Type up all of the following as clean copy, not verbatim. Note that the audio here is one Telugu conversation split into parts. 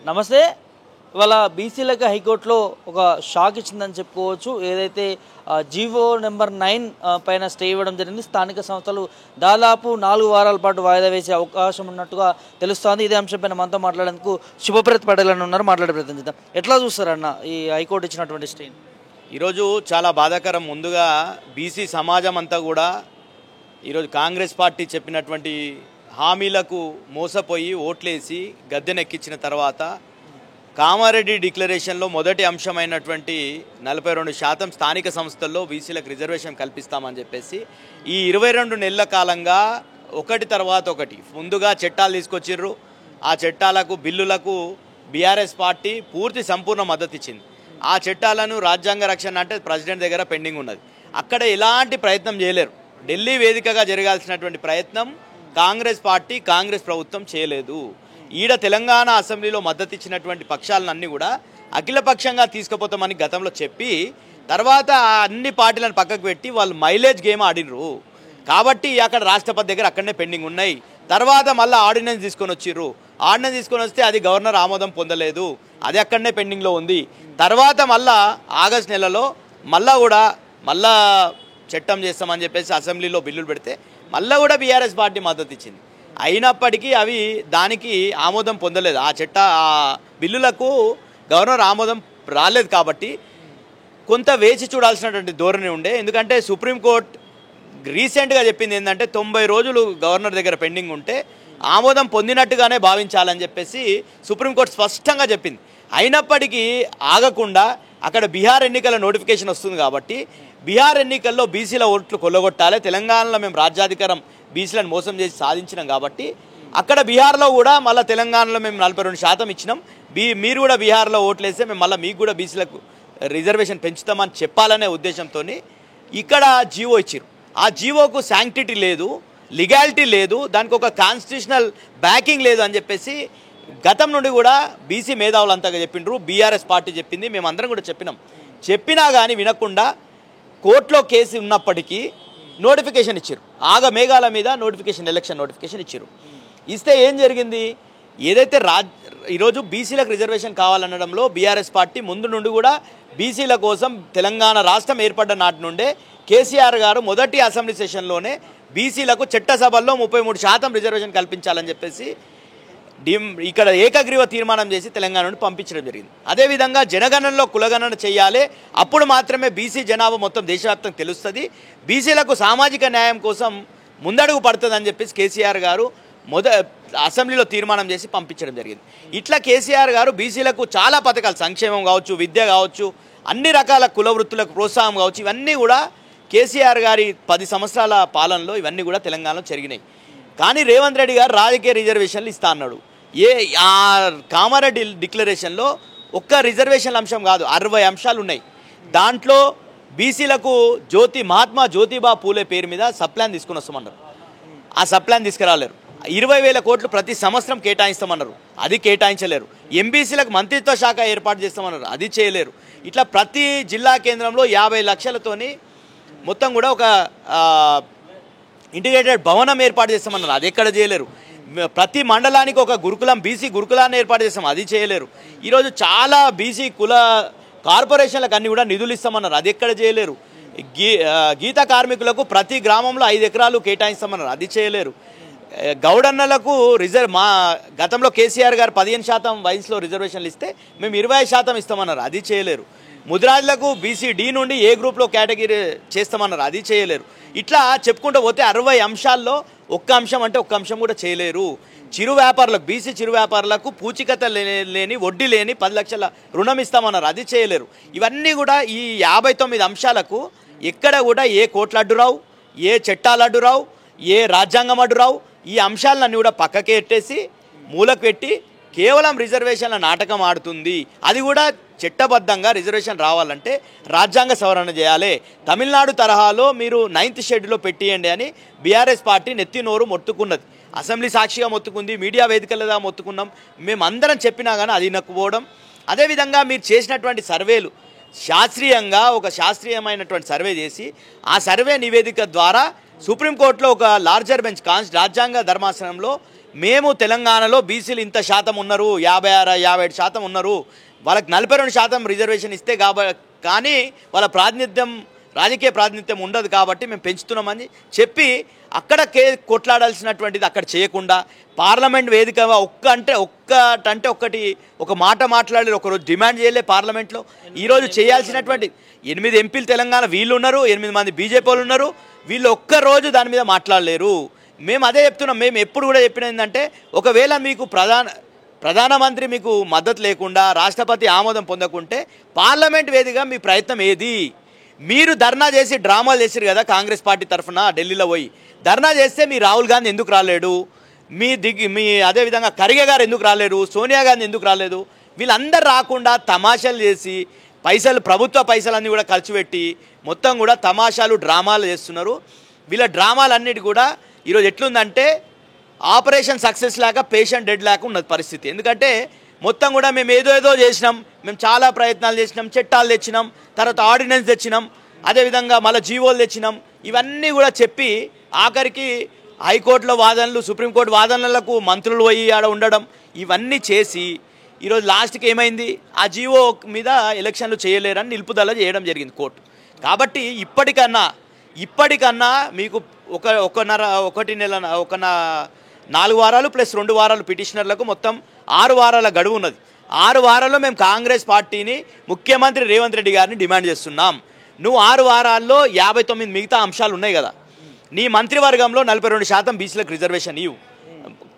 నమస్తే. ఇవాళ బీసీలకు హైకోర్టులో ఒక షాక్ ఇచ్చిందని చెప్పుకోవచ్చు. ఏదైతే జీవో నెంబర్ 9 పైన స్టే ఇవ్వడం జరిగింది. స్థానిక సంస్థలు దాదాపు 4 వారాల పాటు వాయిదా వేసే అవకాశం ఉన్నట్టుగా తెలుస్తోంది. ఇదే అంశంపైన మనతో మాట్లాడేందుకు శుభప్రత్ పటేల్ అని ఉన్నారు. మాట్లాడే ప్రయత్నం చేద్దాం. ఎట్లా చూస్తారన్న ఈ హైకోర్టు ఇచ్చినటువంటి స్టే? ఈరోజు చాలా బాధాకరం. ముందుగా బీసీ సమాజం అంతా కూడా ఈరోజు కాంగ్రెస్ పార్టీ చెప్పినటువంటి హామీలకు మోసపోయి ఓట్లేసి గద్దెనెక్కించిన తర్వాత కామారెడ్డి డిక్లరేషన్లో మొదటి అంశమైనటువంటి 42% స్థానిక సంస్థల్లో బీసీలకు రిజర్వేషన్ కల్పిస్తామని చెప్పేసి ఈ 22 నెలల కాలంగా ఒకటి తర్వాత ఒకటి ముందుగా చట్టాలు తీసుకొచ్చిర్రు. ఆ చట్టాలకు బిల్లులకు బీఆర్ఎస్ పార్టీ పూర్తి సంపూర్ణ మద్దతు ఇచ్చింది. ఆ చట్టాలను రాజ్యాంగ రక్షణ అంటే ప్రెసిడెంట్ దగ్గర పెండింగ్ ఉన్నది. అక్కడ ఎలాంటి ప్రయత్నం చేయలేరు. ఢిల్లీ వేదికగా జరగాల్సినటువంటి ప్రయత్నం కాంగ్రెస్ పార్టీ కాంగ్రెస్ ప్రభుత్వం చేయలేదు. ఈడ తెలంగాణ అసెంబ్లీలో మద్దతు ఇచ్చినటువంటి పక్షాలన్నీ కూడా అఖిలపక్షంగా తీసుకుపోతామని గతంలో చెప్పి తర్వాత అన్ని పార్టీలను పక్కకు పెట్టి వాళ్ళు మైలేజ్ గేమ్ ఆడినరు. కాబట్టి అక్కడ రాష్ట్రపతి దగ్గర అక్కడనే పెండింగ్ ఉన్నాయి. తర్వాత మళ్ళీ ఆర్డినెన్స్ తీసుకొని వచ్చిర్రు. ఆర్డినెన్స్ తీసుకొని వస్తే అది గవర్నర్ ఆమోదం పొందలేదు, అది అక్కడనే పెండింగ్లో ఉంది. తర్వాత మళ్ళా ఆగస్టు నెలలో మళ్ళా చట్టం చేస్తామని చెప్పేసి అసెంబ్లీలో బిల్లులు పెడితే మళ్ళీ కూడా బీఆర్ఎస్ పార్టీ మద్దతు ఇచ్చింది. అయినప్పటికీ అవి దానికి ఆమోదం పొందలేదు. ఆ బిల్లులకు గవర్నర్ ఆమోదం రాలేదు. కాబట్టి కొంత వేచి చూడాల్సినటువంటి ధోరణి ఉండే. ఎందుకంటే సుప్రీంకోర్టు రీసెంట్గా చెప్పింది ఏంటంటే 90 రోజులు గవర్నర్ దగ్గర పెండింగ్ ఉంటే ఆమోదం పొందినట్టుగానే భావించాలని చెప్పేసి సుప్రీంకోర్టు స్పష్టంగా చెప్పింది. అయినప్పటికీ ఆగకుండా అక్కడ బీహార్ ఎన్నికల నోటిఫికేషన్ వస్తుంది. కాబట్టి బీహార్ ఎన్నికల్లో బీసీల ఓట్లు కొల్లగొట్టాలి, తెలంగాణలో మేము రాజ్యాధికారం బీసీలను మోసం చేసి సాధించినాం. కాబట్టి అక్కడ బీహార్లో కూడా మళ్ళీ తెలంగాణలో మేము 42% ఇచ్చినాం, మీరు కూడా బీహార్లో ఓట్లేస్తే మేము మళ్ళీ మీకు కూడా బీసీలకు రిజర్వేషన్ పెంచుతామని చెప్పాలనే ఉద్దేశంతో ఇక్కడ జీవో ఇచ్చారు. ఆ జీవోకు శాంక్టిటీ లేదు, లీగాలిటీ లేదు, దానికి ఒక కాన్స్టిట్యూషనల్ బ్యాకింగ్ లేదు అని చెప్పేసి గతం నుండి కూడా బీసీ మేధావులంతా చెప్పిండ్రు. బీఆర్ఎస్ పార్టీ చెప్పింది, మేమందరం కూడా చెప్పినా కానీ వినకుండా కోర్టులో కేసు ఉన్నప్పటికీ నోటిఫికేషన్ ఇచ్చారు. మేఘాల మీద ఎలక్షన్ నోటిఫికేషన్ ఇచ్చారు. ఇస్తే ఏం జరిగింది? ఏదైతే ఈరోజు బీసీలకు రిజర్వేషన్ కావాలనడంలో బీఆర్ఎస్ పార్టీ ముందు నుండి కూడా బీసీల కోసం తెలంగాణ రాష్ట్రం ఏర్పడ్డ నాటి నుండే కేసీఆర్ గారు మొదటి అసెంబ్లీ సెషన్లోనే బీసీలకు చట్టసభల్లో 33% రిజర్వేషన్ కల్పించాలని చెప్పేసి ఇక్కడ ఏకగ్రీవ తీర్మానం చేసి తెలంగాణ నుండి పంపించడం జరిగింది. అదేవిధంగా జనగణనలో కులగణన చేయాలి, అప్పుడు మాత్రమే బీసీ జనాభా మొత్తం దేశవ్యాప్తంగా తెలుస్తుంది, బీసీలకు సామాజిక న్యాయం కోసం ముందడుగు పడుతుంది అని చెప్పేసి కేసీఆర్ గారు అసెంబ్లీలో తీర్మానం చేసి పంపించడం జరిగింది. ఇట్లా కేసీఆర్ గారు బీసీలకు చాలా పథకాలు, సంక్షేమం కావచ్చు, విద్య కావచ్చు, అన్ని రకాల కుల వృత్తులకు ప్రోత్సాహం కావచ్చు, ఇవన్నీ కూడా కేసీఆర్ గారి 10 సంవత్సరాల పాలనలో ఇవన్నీ కూడా తెలంగాణలో జరిగినాయి. కానీ రేవంత్ రెడ్డి గారు రాజకీయ రిజర్వేషన్లు ఇస్తా అన్నాడు. ఆ కామారెడ్డి డిక్లరేషన్లో ఒక్క రిజర్వేషన్ అంశం కాదు, 60 అంశాలు ఉన్నాయి. దాంట్లో బీసీలకు మహాత్మా జ్యోతిబా పూలే పేరు మీద సప్లాన్ తీసుకుని వస్తామన్నారు. ఆ సప్లాన్ తీసుకురాలేరు. 20,000 కోట్లు ప్రతి సంవత్సరం కేటాయిస్తామన్నారు, అది కేటాయించలేరు. ఎంబీసీలకు మంత్రిత్వ శాఖ ఏర్పాటు చేస్తామన్నారు, అది చేయలేరు. ఇట్లా ప్రతి జిల్లా కేంద్రంలో 50 లక్షలతోని మొత్తం కూడా ఒక ఇంటిగ్రేటెడ్ భవనం ఏర్పాటు చేస్తామన్నారు, అది ఎక్కడ చేయలేరు. ప్రతి మండలానికి ఒక గురుకులం, బీసీ గురుకులాన్ని ఏర్పాటు చేస్తాం, అది చేయలేరు. ఈరోజు చాలా బీసీ కుల కార్పొరేషన్లకు అన్ని కూడా నిధులు ఇస్తామన్నారు, అది ఎక్కడ చేయలేరు. గీత కార్మికులకు ప్రతి గ్రామంలో 5 ఎకరాలు కేటాయిస్తామన్నారు, అది చేయలేరు. గౌడన్నలకు గతంలో కేసీఆర్ గారు 15% వయసులో రిజర్వేషన్లు ఇస్తే మేము 25% ఇస్తామన్నారు, అది చేయలేరు. ముద్రాజులకు బీసీ డి నుండి ఏ గ్రూప్లో కేటగిరీ చేస్తామన్నారు, అది చేయలేరు. ఇట్లా చెప్పుకుంటూ పోతే 60 అంశాల్లో ఒక్క అంశం కూడా చేయలేరు. చిరు వ్యాపారులకు, బీసీ చిరు వ్యాపారులకు పూచికత లేని వడ్డీ లేని 10 లక్షల రుణం ఇస్తామన్నారు, అది చేయలేరు. ఇవన్నీ కూడా ఈ 59 అంశాలకు ఎక్కడ కూడా ఏ కోట్ల అడ్డు రావు, ఏ చట్టాలు అడ్డు రావు, ఏ రాజ్యాంగం అడ్డు రావు. ఈ అంశాలన్నీ కూడా పక్కకి ఎట్టేసి మూలకు పెట్టి కేవలం రిజర్వేషన్ల నాటకం ఆడుతుంది. అది కూడా చట్టబద్ధంగా రిజర్వేషన్ రావాలంటే రాజ్యాంగ సవరణ చేయాలి. తమిళనాడు తరహాలో మీరు 9th షెడ్యూల్లో పెట్టియండి అని బీఆర్ఎస్ పార్టీ నెత్తి నోరు మొత్తుకున్నది. అసెంబ్లీ సాక్షిగా మొత్తుకుంది, మీడియా వేదికలుగా మొత్తుకున్నాం. మేమందరం చెప్పినా కానీ అది నక్కుపోవడం. అదేవిధంగా మీరు చేసినటువంటి సర్వేలు శాస్త్రీయంగా ఒక శాస్త్రీయమైనటువంటి సర్వే చేసి ఆ సర్వే నివేదిక ద్వారా సుప్రీంకోర్టులో ఒక లార్జర్ బెంచ్ రాజ్యాంగ ధర్మాసనంలో మేము తెలంగాణలో బీసీలు ఇంత శాతం ఉన్నారు, 56, 57% ఉన్నారు, వాళ్ళకి 42% రిజర్వేషన్ ఇస్తే కానీ వాళ్ళ ప్రాతినిధ్యం, రాజకీయ ప్రాతినిధ్యం ఉండదు కాబట్టి మేము పెంచుతున్నామని చెప్పి అక్కడ కొట్లాడాల్సినటువంటిది అక్కడ చేయకుండా పార్లమెంట్ వేదిక ఒక మాట మాట్లాడలేదు, ఒకరోజు డిమాండ్ చేయలే పార్లమెంట్లో. ఈరోజు చేయాల్సినటువంటి 8 ఎంపీలు తెలంగాణ వీళ్ళు ఉన్నారు, 8 మంది బీజేపీ వాళ్ళు ఉన్నారు, వీళ్ళు ఒక్కరోజు దాని మీద మాట్లాడలేరు. మేము అదే చెప్తున్నాం. మేము ఎప్పుడు కూడా చెప్పిన ఏంటంటే ఒకవేళ మీకు ప్రధానమంత్రి మీకు మద్దతు లేకుండా రాష్ట్రపతి ఆమోదం పొందకుంటే పార్లమెంట్ వేదికగా మీ ప్రయత్నం ఏది? మీరు ధర్నా చేసి డ్రామాలు చేశారు కదా కాంగ్రెస్ పార్టీ తరఫున ఢిల్లీలో పోయి ధర్నా చేస్తే మీ రాహుల్ గాంధీ ఎందుకు రాలేడు, మీ అదేవిధంగా ఖర్గే గారు ఎందుకు రాలేరు, సోనియా గాంధీ ఎందుకు రాలేదు? వీళ్ళందరూ రాకుండా తమాషాలు చేసి ప్రభుత్వ పైసలన్నీ కూడా ఖర్చు పెట్టి మొత్తం కూడా తమాషాలు డ్రామాలు చేస్తున్నారు. వీళ్ళ డ్రామాలన్నిటి కూడా ఈరోజు ఎట్లుందంటే ఆపరేషన్ సక్సెస్ లేక పేషెంట్ డెడ్ లేక ఉన్నది పరిస్థితి. ఎందుకంటే మొత్తం కూడా మేము ఏదో చేసినాం, మేము చాలా ప్రయత్నాలు చేసినాం, చట్టాలు తెచ్చినాం, తర్వాత ఆర్డినెన్స్ తెచ్చినాం, అదేవిధంగా మళ్ళీ జీవోలు తెచ్చినాం, ఇవన్నీ కూడా చెప్పి ఆఖరికి హైకోర్టులో వాదనలు, సుప్రీంకోర్టు వాదనలకు మంత్రులు పోయి ఆడ ఉండడం, ఇవన్నీ చేసి ఈరోజు లాస్ట్కి ఏమైంది, ఆ జీవో మీద ఎలక్షన్లు చేయలేరని నిలుపుదల చేయడం జరిగింది కోర్టు. కాబట్టి ఇప్పటికన్నా మీకు ఒక 4 వారాలు ప్లస్ 2 వారాలు పిటిషనర్లకు మొత్తం 6 వారాల గడువు ఉన్నది. 6 వారాల్లో మేము కాంగ్రెస్ పార్టీని, ముఖ్యమంత్రి రేవంత్ రెడ్డి గారిని డిమాండ్ చేస్తున్నాం. నువ్వు 6 వారాల్లో 59 మిగతా అంశాలు ఉన్నాయి కదా, నీ మంత్రివర్గంలో 42% బీసీలకు రిజర్వేషన్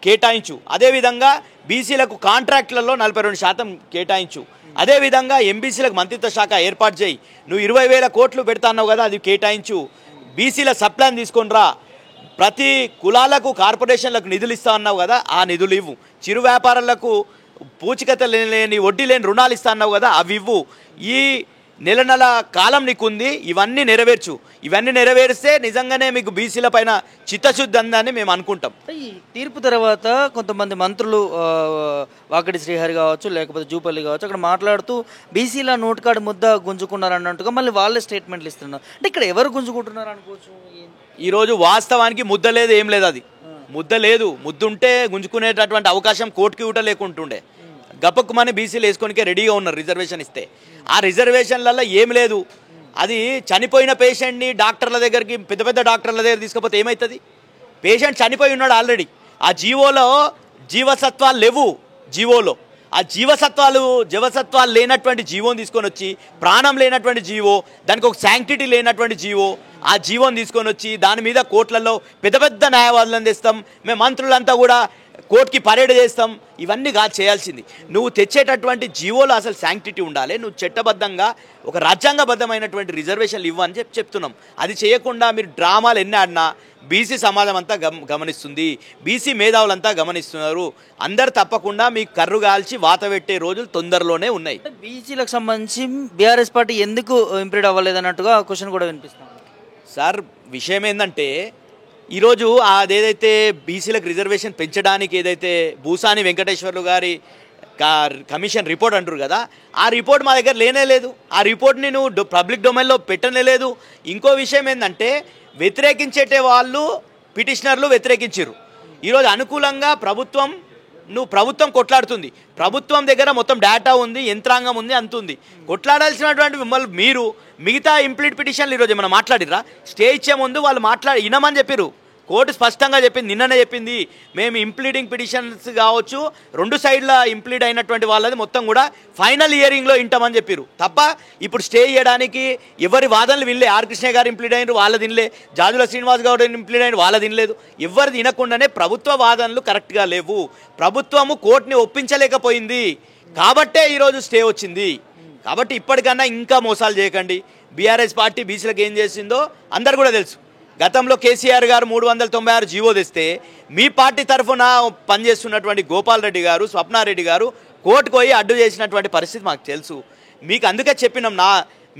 కేటాయించు. అదేవిధంగా బీసీలకు కాంట్రాక్టులలో 42% కేటాయించు. అదేవిధంగా ఎంబీసీలకు మంత్రిత్వ శాఖ ఏర్పాటు చేయి. నువ్వు 20,000 కోట్లు పెడతాన్నావు కదా, అది కేటాయించు. బీసీల సప్లాన్ తీసుకొని రా. ప్రతి కులాలకు కార్పొరేషన్లకు నిధులు ఇస్తా అన్నావు కదా, ఆ నిధులు ఇవ్వు. చిరు వ్యాపారాలకు పూచికత లేని వడ్డీ లేని రుణాలు ఇస్తా అన్నావు కదా, అవి ఇవ్వు. ఈ నెల కాలం నీకుంది, ఇవన్నీ నెరవేర్చు. ఇవన్నీ నెరవేరిస్తే నిజంగానే మీకు బీసీల పైన చిత్తశుద్ధి అందని మేము అనుకుంటాం. ఈ తీర్పు తర్వాత కొంతమంది మంత్రులు వాకటి శ్రీహరి కావచ్చు, లేకపోతే జూపల్లి కావచ్చు, అక్కడ మాట్లాడుతూ బీసీల నోట్ కార్డు ముద్ద గుంజుకున్నారు అన్నట్టుగా మళ్ళీ వాళ్ళే స్టేట్మెంట్లు ఇస్తున్నారు. అంటే ఇక్కడ ఎవరు గుంజుకుంటున్నారు అనుకోవచ్చు? ఈరోజు వాస్తవానికి ముద్ద లేదు, ఏం లేదు. అది ముద్ద లేదు. ముద్దుంటే గుంజుకునేటటువంటి అవకాశం కోర్టుకి ఊట లేకుంటుండే. గప్పకుమని బీసీలు వేసుకొనికే రెడీగా ఉన్నారు రిజర్వేషన్ ఇస్తే. ఆ రిజర్వేషన్లలో ఏం లేదు. అది చనిపోయిన పేషెంట్ని డాక్టర్ల దగ్గరికి, పెద్ద డాక్టర్ల దగ్గర తీసుకపోతే ఏమవుతుంది? పేషెంట్ చనిపోయి ఉన్నాడు ఆల్రెడీ. ఆ జీవోలో జీవసత్వాలు లేవు. ఆ జీవసత్వాలు లేనటువంటి జీవోని తీసుకొని వచ్చి, ప్రాణం లేనటువంటి జీవో, దానికి ఒక శాంక్టిటీ లేనటువంటి జీవో, ఆ జీవోని తీసుకొని వచ్చి దాని మీద కోర్టులలో పెద్ద న్యాయవాదులను తెస్తాం. మేము మంత్రులంతా కూడా కోర్టుకి పరేడ్ చేస్తాం. ఇవన్నీ కాదు చేయాల్సింది. నువ్వు తెచ్చేటటువంటి జీవోలో అసలు శాంక్టిటీ ఉండాలి. నువ్వు చట్టబద్ధంగా ఒక రాజ్యాంగబద్ధమైనటువంటి రిజర్వేషన్లు ఇవ్వని చెప్తున్నాం. అది చేయకుండా మీరు డ్రామాలు ఎన్ని ఆడినా బీసీ సమాజం అంతా గమనిస్తుంది, బీసీ మేధావులంతా గమనిస్తున్నారు. అందరు తప్పకుండా మీకు కర్రు కాల్చి వాత పెట్టే రోజులు తొందరలోనే ఉన్నాయి. బీసీలకు సంబంధించి బీఆర్ఎస్ పార్టీ ఎందుకు ఇంప్లీడ్ అవ్వలేదన్నట్టుగా క్వశ్చన్ కూడా వినిపిస్తుంది. సార్, విషయం ఏంటంటే ఈరోజు అదేదైతే బీసీలకు రిజర్వేషన్ పెంచడానికి ఏదైతే భూసాని వెంకటేశ్వర్లు గారి కమిషన్ రిపోర్ట్ అంటారు కదా, ఆ రిపోర్ట్ మా దగ్గర లేనే లేదు. ఆ రిపోర్ట్ని నువ్వు పబ్లిక్ డొమైన్లో పెట్టనే లేదు. ఇంకో విషయం ఏంటంటే వ్యతిరేకించేటే వాళ్ళు పిటిషనర్లు వ్యతిరేకించారు. ఈరోజు అనుకూలంగా ప్రభుత్వం కొట్లాడుతుంది. ప్రభుత్వం దగ్గర మొత్తం డేటా ఉంది, యంత్రాంగం ఉంది, అంత ఉంది. కొట్లాడాల్సినటువంటి మిమ్మల్ని మీరు మిగతా ఇంప్లీడ్ పిటిషన్లు ఈరోజు ఏమైనా మాట్లాడిరా? స్టే ఇచ్చే ముందు వాళ్ళు వినమని చెప్పారు. కోర్టు స్పష్టంగా చెప్పింది, నిన్ననే చెప్పింది, మేము ఇంప్లీడింగ్ పిటిషన్స్ కావచ్చు 2 సైడ్ల ఇంప్లీడ్ అయినటువంటి వాళ్ళది మొత్తం కూడా ఫైనల్ హియరింగ్లో వింటామని చెప్పారు. తప్ప ఇప్పుడు స్టే చేయడానికి ఎవరి వాదనలు వినలే. ఆర్ కృష్ణ గారు ఇంప్లీడ్ అయినారు, వాళ్ళది వినలే. జాజుల శ్రీనివాస్ గౌడ్ ఇంప్లీడ్ అయిన వాళ్ళది వినలేదు. ఎవరిది వినకుండానే ప్రభుత్వ వాదనలు కరెక్ట్గా లేవు. ప్రభుత్వము కోర్టుని ఒప్పించలేకపోయింది కాబట్టే ఈరోజు స్టే వచ్చింది. కాబట్టి ఇప్పటికన్నా ఇంకా మోసాలు చేయకండి. బీఆర్ఎస్ పార్టీ బీసీలకు ఏం చేసిందో అందరు కూడా తెలుసు. గతంలో కేసీఆర్ గారు 396 జీవో తెస్తే మీ పార్టీ తరఫున పనిచేస్తున్నటువంటి గోపాల్ రెడ్డి గారు, స్వప్నారెడ్డి గారు కోర్టుకు పోయి అడ్డు చేసినటువంటి పరిస్థితి మాకు తెలుసు. మీకు అందుకే చెప్పినాం,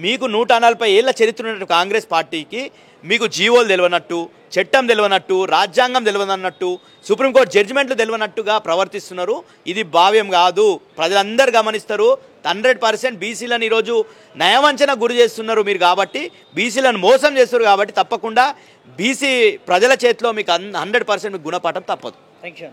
మీకు 140 ఏళ్ల చరిత్ర ఉన్న కాంగ్రెస్ పార్టీకి మీకు జీవోలు తెలియనట్టు, చట్టం తెలియనట్టు, రాజ్యాంగం తెలియనట్టు, సుప్రీంకోర్టు జడ్జిమెంట్లు తెలియనట్టుగా ప్రవర్తిస్తున్నారు. ఇది భావ్యం కాదు. ప్రజలందరూ గమనిస్తారు. 100% బీసీలను ఈరోజు నయవంచన గురి చేస్తున్నారు మీరు. కాబట్టి బీసీలను మోసం చేస్తున్నారు. కాబట్టి తప్పకుండా బీసీ ప్రజల చేతిలో మీకు 100% మీకు గుణపాఠం తప్పదు. Thank you.